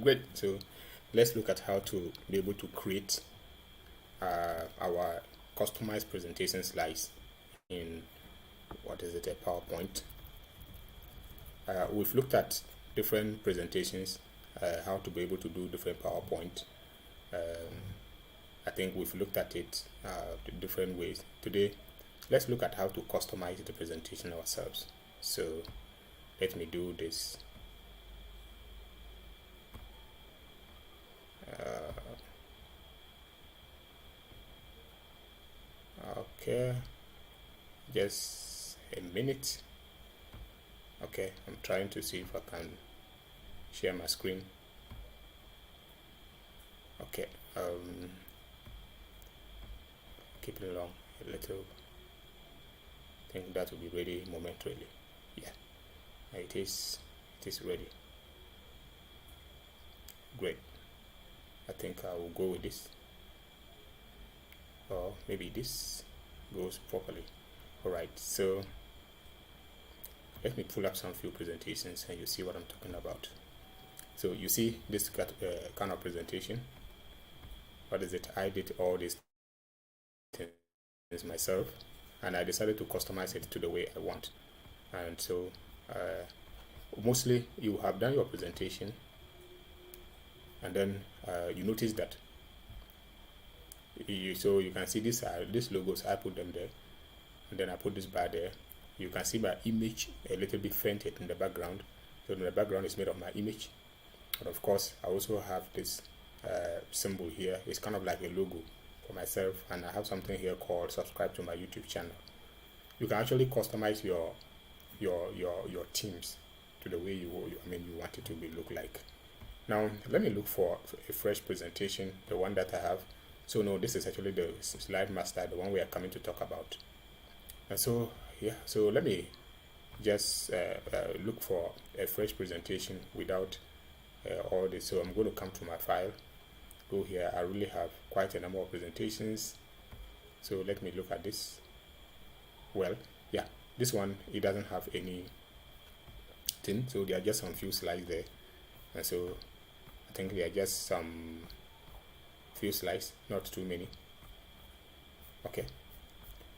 Great. So let's look at how to be able to create our customized presentation slides in a PowerPoint. We've looked at different presentations, how to be able to do different PowerPoint. I think we've looked at it different ways. Today, let's look at how to customize the presentation ourselves. So let me do this. Okay, just a minute. Okay, I'm trying to see if I can share my screen. Okay, keep it long a little. I think that will be ready momentarily. Yeah, it is ready. Great. I think I will go with this, or maybe this goes properly. All right, so let me pull up some few presentations and you see what I'm talking about. So you see this kind of presentation. What is it? I did all these things myself, and I decided to customize it to the way I want. And so mostly you have done your presentation, and then you notice that so you can see these logos. I put them there, and then I put this bar there. You can see my image a little bit fainted in the background, so the background is made of my image. But of course, I also have this symbol here. It's kind of like a logo for myself, and I have something here called subscribe to my YouTube channel. You can actually customize your themes to the way you want it to look like. Now let me look for a fresh presentation, the one that I have. So no, this is actually the slide master, the one we are coming to talk about. And so yeah, so let me just look for a fresh presentation without all this. So I'm going to come to my file, go here. I really have quite a number of presentations, so let me look at this. Well, yeah, this one, it doesn't have any thing, so there are just some few slides there, and so I think there are just some few slides, not too many. Okay,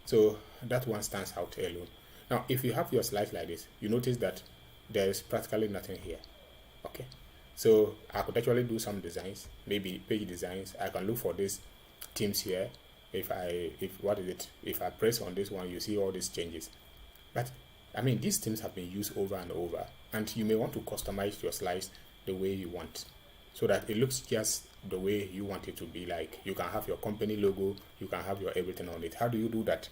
so that one stands out alone. Now if you have your slides like this, you notice that there is practically nothing here. Okay, so I could actually do some designs, maybe page designs. I can look for these themes here. If I press on this one, you see all these changes. But I mean, these themes have been used over and over, and you may want to customize your slides the way you want, so that it looks just the way you want it to be. Like, you can have your company logo, you can have your everything on it. How do you do that?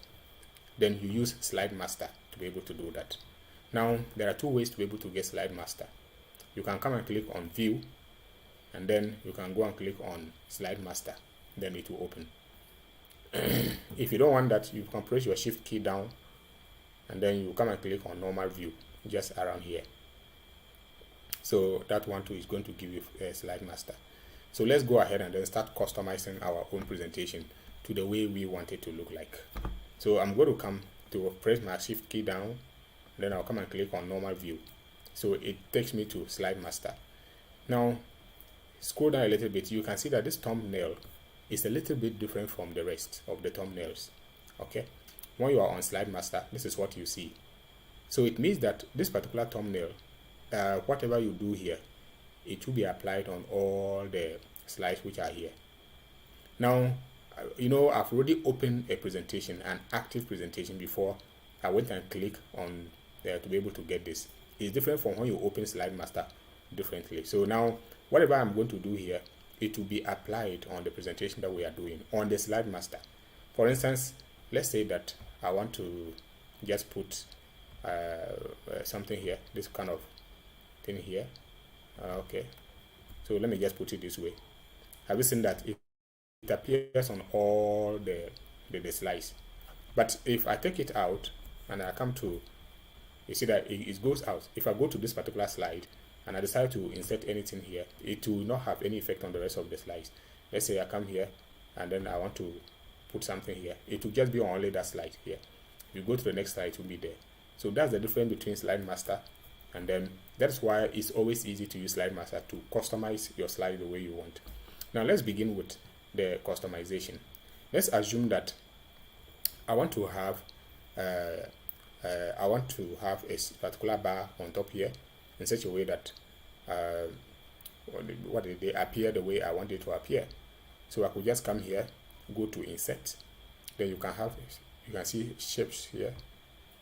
Then you use Slide Master to be able to do that. Now there are two ways to be able to get Slide Master. You can come and click on View, and then you can go and click on Slide Master, then it will open. If you don't want that, you can press your Shift key down, and then you come and click on Normal View, just around here. So that one too is going to give you a Slide Master. So let's go ahead and then start customizing our own presentation to the way we want it to look like. So I'm going to come to press my Shift key down, then I'll come and click on Normal View. So it takes me to Slide Master. Now scroll down a little bit, you can see that this thumbnail is a little bit different from the rest of the thumbnails. Okay, when you are on Slide Master, this is what you see. So it means that this particular thumbnail, whatever you do here, it will be applied on all the slides which are here. Now I've already opened a presentation, an active presentation, before I went and click on there to be able to get this. It's different from when you open Slide Master differently. So now whatever I'm going to do here, it will be applied on the presentation that we are doing on the Slide Master. For instance, let's say that I want to just put something here, this kind of thing here. Okay, so let me just put it this way. Have you seen that it appears on all the slides? But if I take it out and I come to, you see that it goes out. If I go to this particular slide and I decide to insert anything here, it will not have any effect on the rest of the slides. Let's say I come here and then I want to put something here, it will just be on only that slide here. You go to the next slide, it will be there. So that's the difference between Slide Master And then that's why it's always easy to use Slide Master to customize your slide the way you want. Now let's begin with the customization. Let's assume that I want to have a particular bar on top here in such a way that they appear the way I want it to appear. So I could just come here, go to insert, then you can see shapes here.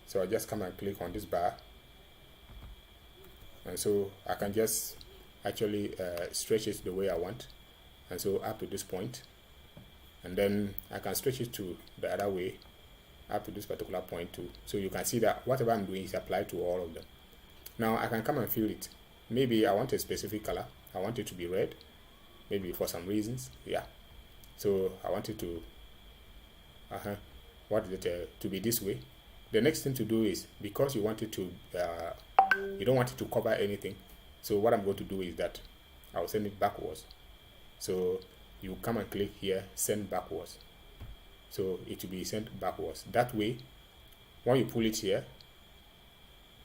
So I just come and click on this bar, and so I can just actually stretch it the way I want, and so up to this point, and then I can stretch it to the other way up to this particular point too. So you can see that whatever I'm doing is applied to all of them. Now I can come and fill it. Maybe I want a specific color. I want it to be red, maybe for some reasons. Yeah. So I want it to to be this way. The next thing to do is, because you want it to you don't want it to cover anything, so what I'm going to do is that I'll send it backwards. So you come and click here, send backwards, so it will be sent backwards. That way when you pull it here,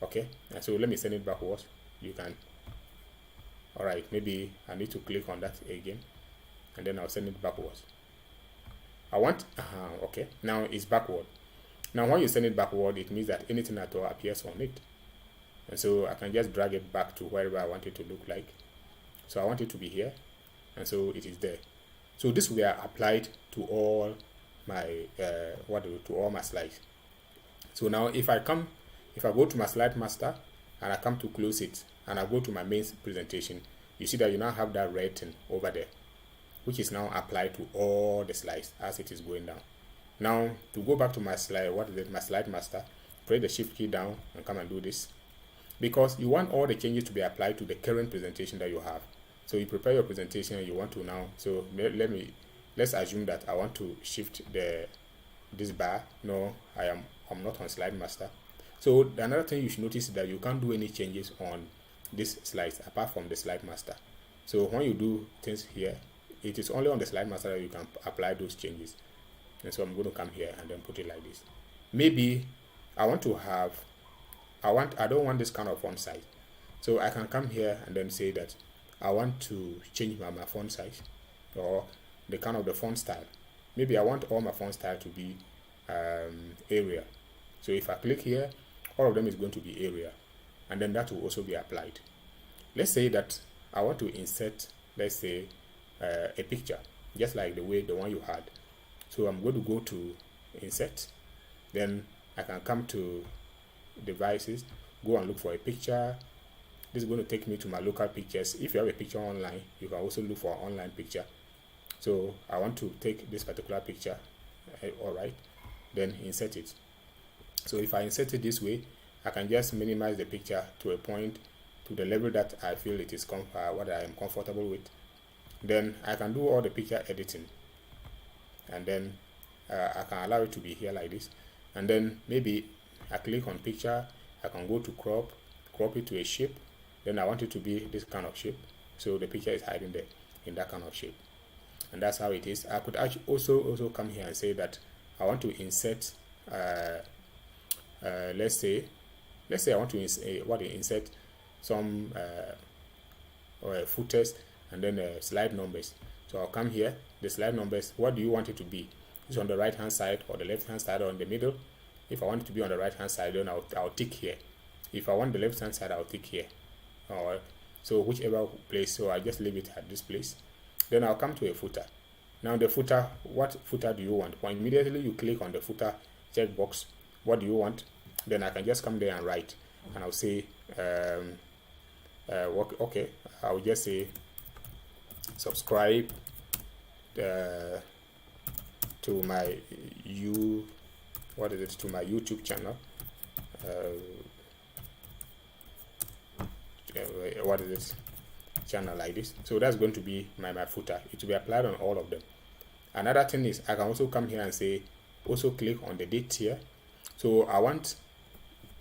okay, and so let me send it backwards. You can, all right, maybe I need to click on that again, and then I'll send it backwards. I want okay, now it's backward. Now when you send it backward, it means that anything at all appears on it, and so I can just drag it back to wherever I want it to look like. So I want it to be here, and so it is there. So this will be applied to all my to all my slides. So now if I go to my Slide Master and I come to close it and I go to my main presentation, you see that you now have that red thing over there, which is now applied to all the slides as it is going down. Now to go back to my slide, my Slide Master, press the Shift key down and come and do this, because you want all the changes to be applied to the current presentation that you have. So you prepare your presentation and you want to now, so let's assume that I want to shift this bar. No, I'm not on Slide Master. So another thing you should notice is that you can't do any changes on these slides apart from the Slide Master. So when you do things here, it is only on the Slide Master that you can apply those changes. And so I'm going to come here and then put it like this. Maybe I don't want this kind of font size. So I can come here and then say that I want to change my font size, or the kind of the font style. Maybe I want all my font style to be Arial. So if I click here, all of them is going to be Arial, and then that will also be applied. Let's say that I want to insert, let's say, a picture, just like the one you had. So I'm going to go to insert, then I can come to devices, go and look for a picture. This is going to take me to my local pictures. If you have a picture online, you can also look for an online picture. So I want to take this particular picture, all right, then insert it. So if I insert it this way, I can just minimize the picture to a point, to the level that I feel it is what I am comfortable with. Then I can do all the picture editing, and then I can allow it to be here like this. And then maybe I click on picture, I can go to crop it to a shape. Then I want it to be this kind of shape, so the picture is hiding there in that kind of shape, and that's how it is. I could actually also come here and say that I want to insert let's say I want to insert some footers and then slide numbers. So I'll come here, the slide numbers, what do you want it to be? Is on the right hand side or the left hand side or in the middle? If I want it to be on the right hand side, then I'll tick here. If I want the left hand side, I'll tick here. Or so whichever place. So I just leave it at this place. Then I'll come to a footer. Now the footer, what footer do you want? Well, immediately you click on the footer checkbox, what do you want? Then I can just come there and write, and I'll say okay, I'll just say subscribe to my to my YouTube channel. Channel like this. So that's going to be my footer. It will be applied on all of them. Another thing is I can also come here and say, also click on the date here. So I want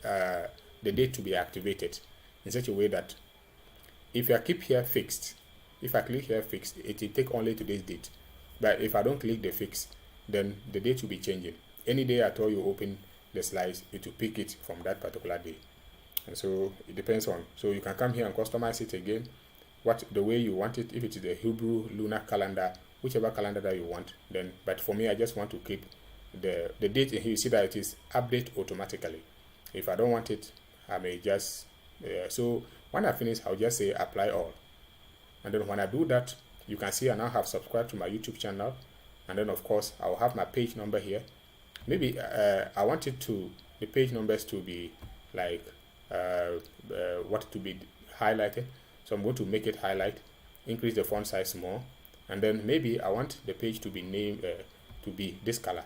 the date to be activated in such a way that if I keep here fixed, if I click here fixed, it will take only today's date. But if I don't click the fix, then the date will be changing. Any day at all you open the slides, it will pick it from that particular day. And so it depends on, so you can come here and customize it again, the way you want it. If it is the Hebrew lunar calendar, whichever calendar that you want, then, but for me, I just want to keep the date in here. You see that it is update automatically. If I don't want it, I may just so when I finish, I'll just say apply all, and then when I do that, you can see I now have subscribed to my YouTube channel, and then of course I'll have my page number here. Maybe I want it to, the page numbers to be like what to be highlighted, so I'm going to make it highlight, increase the font size more, and then maybe I want the page to be named to be this color.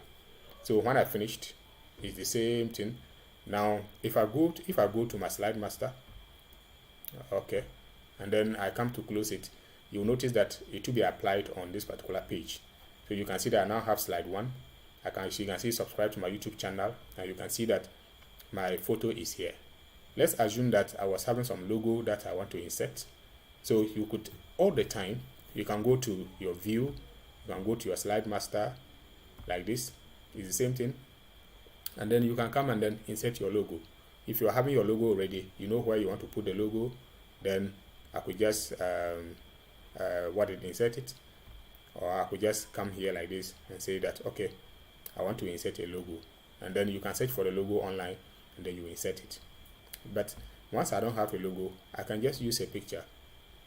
So when I finished, it's the same thing. Now if I go to my slide master, okay, and then I come to close it, you'll notice that it will be applied on this particular page. So you can see that I now have slide 1. You can see subscribe to my YouTube channel, and you can see that my photo is here. Let's assume that I was having some logo that I want to insert. So you could, all the time, you can go to your view, you can go to your slide master like this. It's the same thing, and then you can come and then insert your logo. If you're having your logo already, you know where you want to put the logo, then I could just insert it, or I could just come here like this and say that okay, I want to insert a logo, and then you can search for the logo online and then you insert it. But once I don't have a logo, I can just use a picture,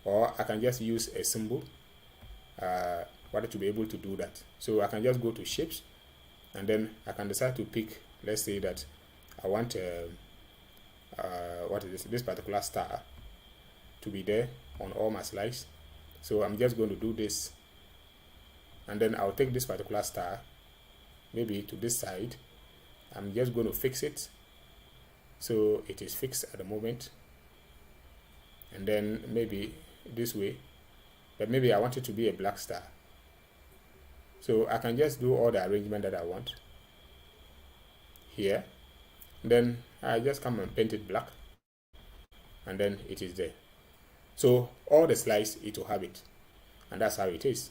or I can just use a symbol to be able to do that. So I can just go to shapes, and then I can decide to pick, let's say that I want this particular star to be there on all my slides. So I'm just going to do this, and then I'll take this particular star maybe to this side. I'm just going to fix it, so it is fixed at the moment, and then maybe this way, but maybe I want it to be a black star. So I can just do all the arrangement that I want here, then I just come and paint it black, and then it is there. So all the slides, it will have it, and that's how it is.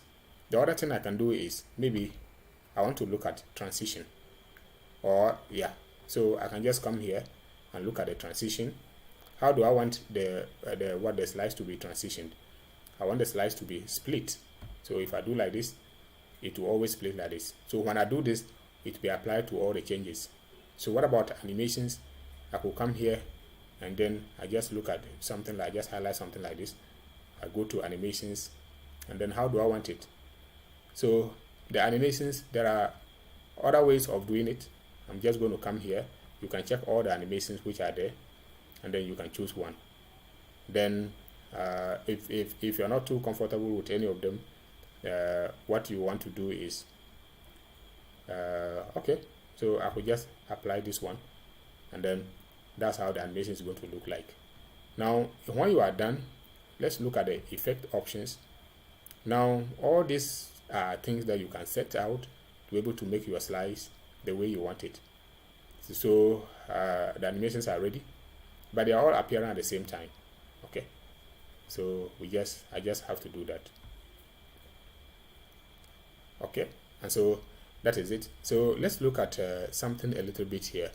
The other thing I can do is maybe I want to look at transition, or so I can just come here and look at the transition. How do I want the slides to be transitioned? I want the slides to be split. So if I do like this, it will always split like this. So when I do this, it will be applied to all the changes. So what about animations? I could come here, and then I just look at something like, just highlight something like this. I go to animations, and then how do I want it? So the animations, there are other ways of doing it. I'm just going to come here. You can check all the animations which are there, and then you can choose one. Then if you're not too comfortable with any of them, what you want to do is okay, so I could just apply this one, and then that's how the animation is going to look like. Now when you are done, let's look at the effect options. Now all these are things that you can set out to be able to make your slides the way you want it. So the animations are ready, but they are all appearing at the same time. Okay, so I just have to do that. Okay, and so that is it. So let's look at something a little bit here.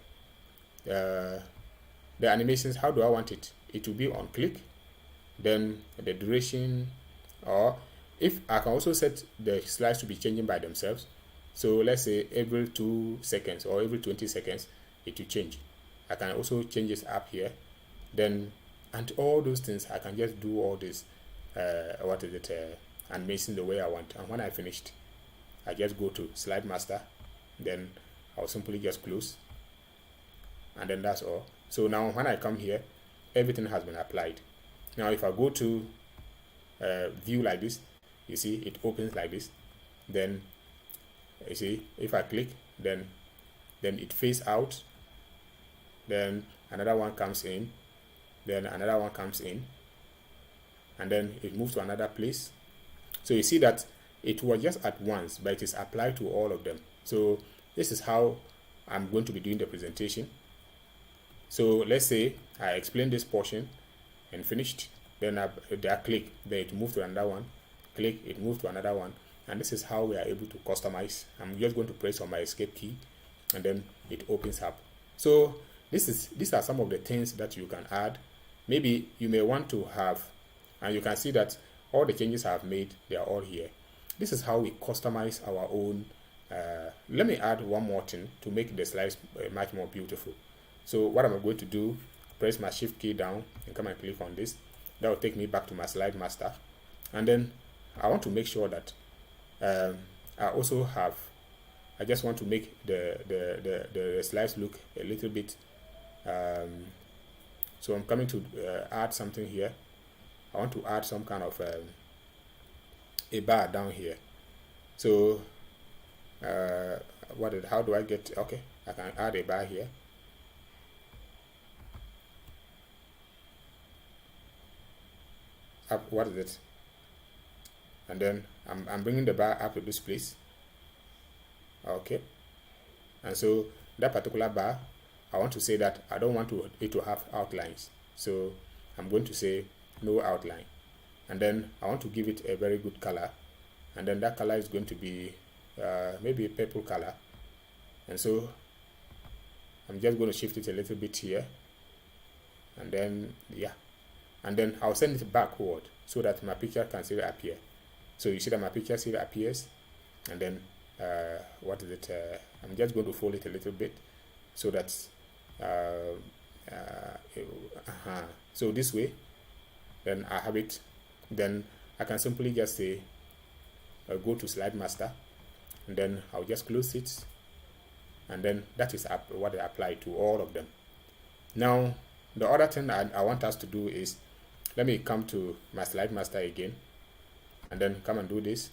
The animations, how do I want it? It will be on click, then the duration, or if I can also set the slides to be changing by themselves. So let's say every 2 seconds or every 20 seconds it will change. I can also change this up here, then, and all those things I can just do all this animation the way I want. And when I finished, I just go to slide master, then I'll simply just close, and then that's all. So now when I come here, everything has been applied. Now if I go to view like this, you see it opens like this. Then you see if I click, then it fades out, then another one comes in, then another one comes in, and then it moves to another place. So you see that it was just at once, but it is applied to all of them. So this is how I'm going to be doing the presentation. So let's say I explained this portion and finished, then I click, then it moved to another one, click, it moved to another one, and this is how we are able to customize. I'm just going to press on my escape key, and then it opens up. So these are some of the things that you can add. Maybe you may want to have, and you can see that all the changes I've made, they are all here. This is how we customize our own. Let me add one more thing to make the slides much more beautiful. So what I'm going to do, press my shift key down and come and click on this. That will take me back to my slide master. And then I want to make sure that I also have, I just want to make the slides look a little bit, so I'm coming to add something here. I want to add some kind of a bar down here. So how do I get, okay, I can add a bar here. Up, what is it? And then I'm bringing the bar up to this place. Okay, and so that particular bar, I want to say that I don't want it to have outlines, so I'm going to say no outline. And then I want to give it a very good color, and then that color is going to be maybe a purple color. And so I'm just going to shift it a little bit here, and then yeah, and then I'll send it backward so that my picture can still appear. So you see that my picture still appears, and then what is it? I'm just going to fold it a little bit so that so this way, then I have it. Then I can simply just say go to slide master, and then I'll just close it, and then that is what I apply to all of them. Now the other thing I want us to do is, let me come to my slide master again, and then come and do this.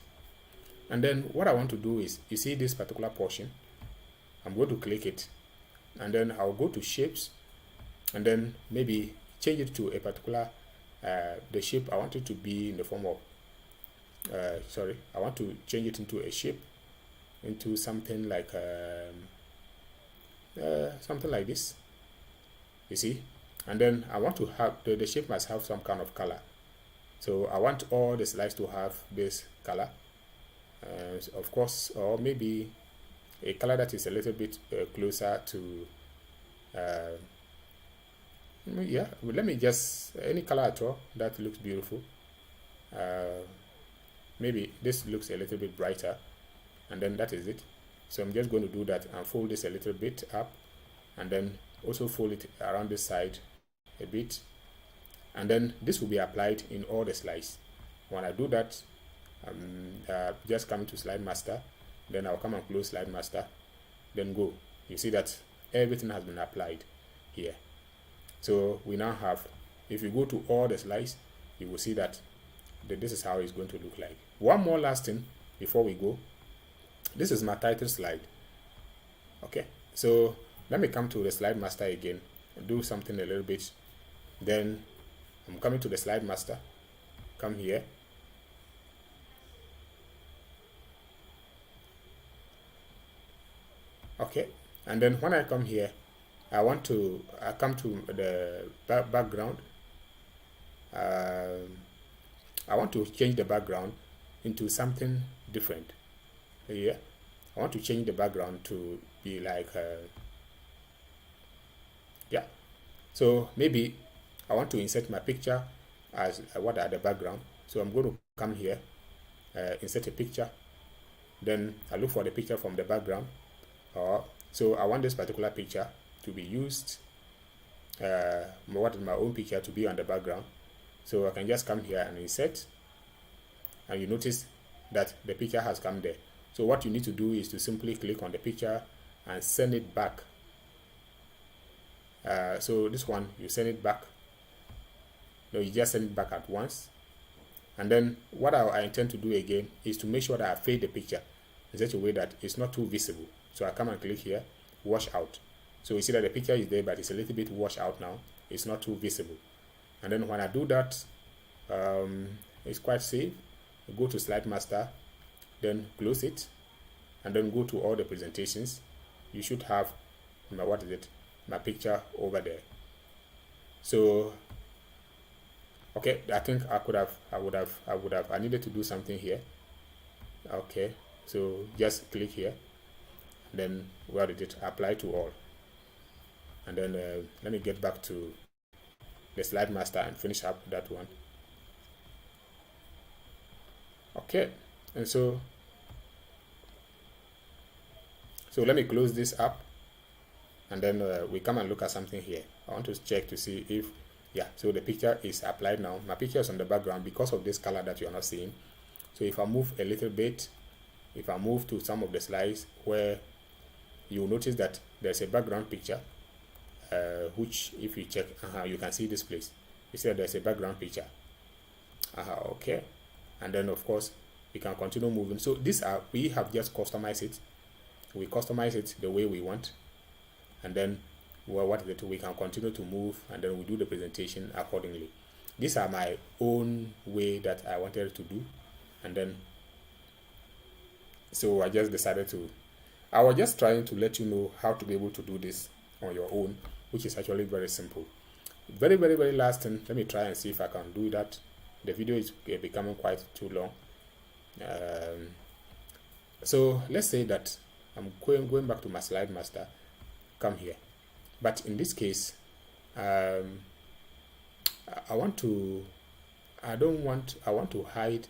And then what I want to do is, you see this particular portion, I'm going to click it, and then I'll go to shapes, and then maybe change it to a particular the shape I want it to be in the form of I want to change it into a shape, into something like this, you see. And then I want to have the shape must have some kind of color, so I want all the slides to have this color, of course, or maybe a color that is a little bit closer to yeah, let me just, any color at all that looks beautiful. Maybe this looks a little bit brighter, and then that is it. So I'm just going to do that and fold this a little bit up, and then also fold it around this side a bit, and then this will be applied in all the slides. When I do that, just come to slide master, then I'll come and close slide master, then go. You see that everything has been applied here. So we now have, if you go to all the slides, you will see that this is how it's going to look like. One more last thing before we go. This is my title slide. Okay, so let me come to the slide master again and do something a little bit. Then I'm coming to the slide master, come here, okay, and then when I come here, I come to the background. I want to change the background into something different here. I want to change the background to be like yeah, so maybe I want to insert my picture as what are the background. So I'm going to come here, insert a picture, then I look for the picture from the background, so I want this particular picture to be used, what is my own picture to be on the background. So I can just come here and insert, and you notice that the picture has come there. So what you need to do is to simply click on the picture and send it back. So this one, you send it back. No, you just send it back at once. And then what I intend to do again is to make sure that I fade the picture in such a way that it's not too visible. So I come and click here, wash out. So you see that the picture is there, but it's a little bit washed out now. It's not too visible. And then when I do that, it's quite safe. Go to slide master, then close it, and then go to all the presentations. You should have my picture over there. So okay, I think I needed to do something here. Okay, so just click here, then where did it apply to all? and then let me get back to the slide master and finish up that one. Okay, and so let me close this up, and then we come and look at something here. I want to check to see if, yeah, so the picture is applied now. My picture is on the background because of this color that you are not seeing. So if I move a little bit, if I move to some of the slides where you'll notice that there's a background picture, which if you check, you can see this place. You see there's a background picture. Okay, and then of course we can continue moving. So these are, we have just customized it. We customize it the way we want, and then what is it? We can continue to move, and then we do the presentation accordingly. These are my own way that I wanted to do, and then so I just decided to. I was just trying to let you know how to be able to do this on your own, which is actually very simple. Very, very, very last thing. Let me try and see if I can do that. The video is becoming quite too long. So let's say that I'm going back to my slide master. Come here, but in this case, I want to hide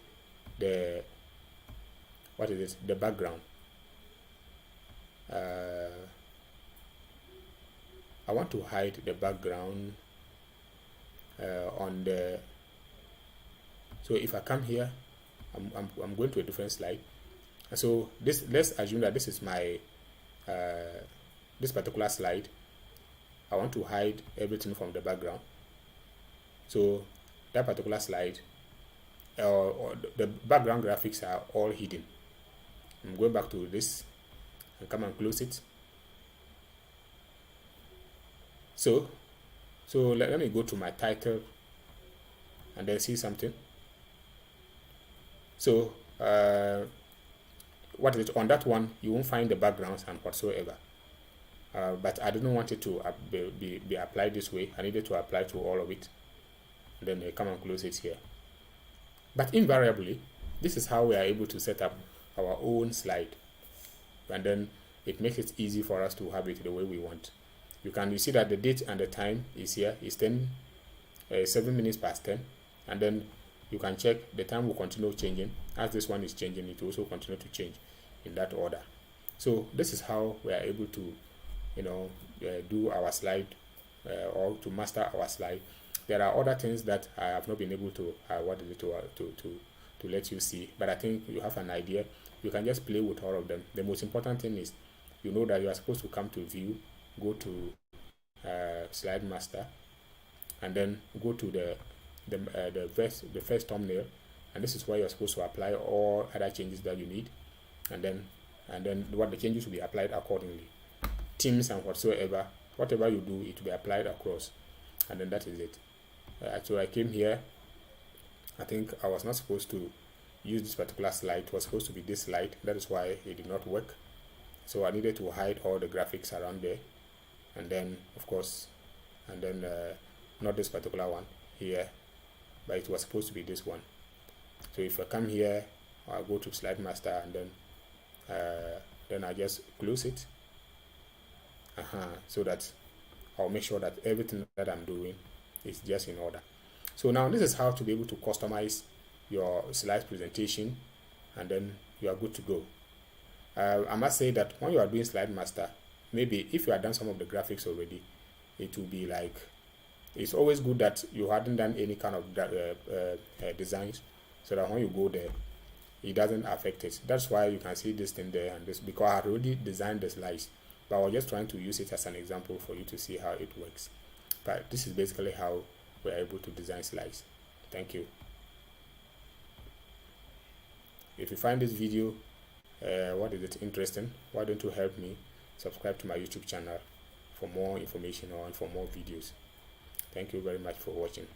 the, what is it? The background. I want to hide the background on the. So if I come here, I'm going to a different slide. And so this, let's assume that this is my this particular slide. I want to hide everything from the background. So that particular slide, or the background graphics are all hidden. I'm going back to this and come and close it. So let me go to my title and then see something. So what is it? On that one, you won't find the backgrounds and whatsoever. But I didn't want it to be applied this way. I needed to apply to all of it. And then come and close it here. But invariably, this is how we are able to set up our own slide. And then it makes it easy for us to have it the way we want. You see that the date and the time is here. It's 7 minutes past 10. And then you can check the time will continue changing. As this one is changing, it will also continue to change in that order. So this is how we are able to, do our slide or to master our slide. There are other things that I have not been able to to let you see, but I think you have an idea. You can just play with all of them. The most important thing is you know that you are supposed to come to view, go to slide master, and then go to the first thumbnail, and this is where you're supposed to apply all other changes that you need, and then what the changes will be applied accordingly. Themes and whatever you do, it will be applied across, and then that is it. So I came here. I think I was not supposed to use this particular slide. It was supposed to be this slide. That is why it did not work. So I needed to hide all the graphics around there, and then of course, and then not this particular one here, but it was supposed to be this one. So if I come here, I'll go to slide master, and then I just close it. So that I'll make sure that everything that I'm doing is just in order. So now this is how to be able to customize your slides presentation, and then you are good to go. I must say that when you are doing slide master, maybe if you have done some of the graphics already, it will be like, it's always good that you hadn't done any kind of designs, so that when you go there, it doesn't affect it. That's why you can see this thing there and this, because I had already designed the slides, but I was just trying to use it as an example for you to see how it works. But this is basically how we are able to design slides. Thank you. If you find this video interesting, why don't you help me subscribe to my YouTube channel for more information or for more videos. Thank you very much for watching.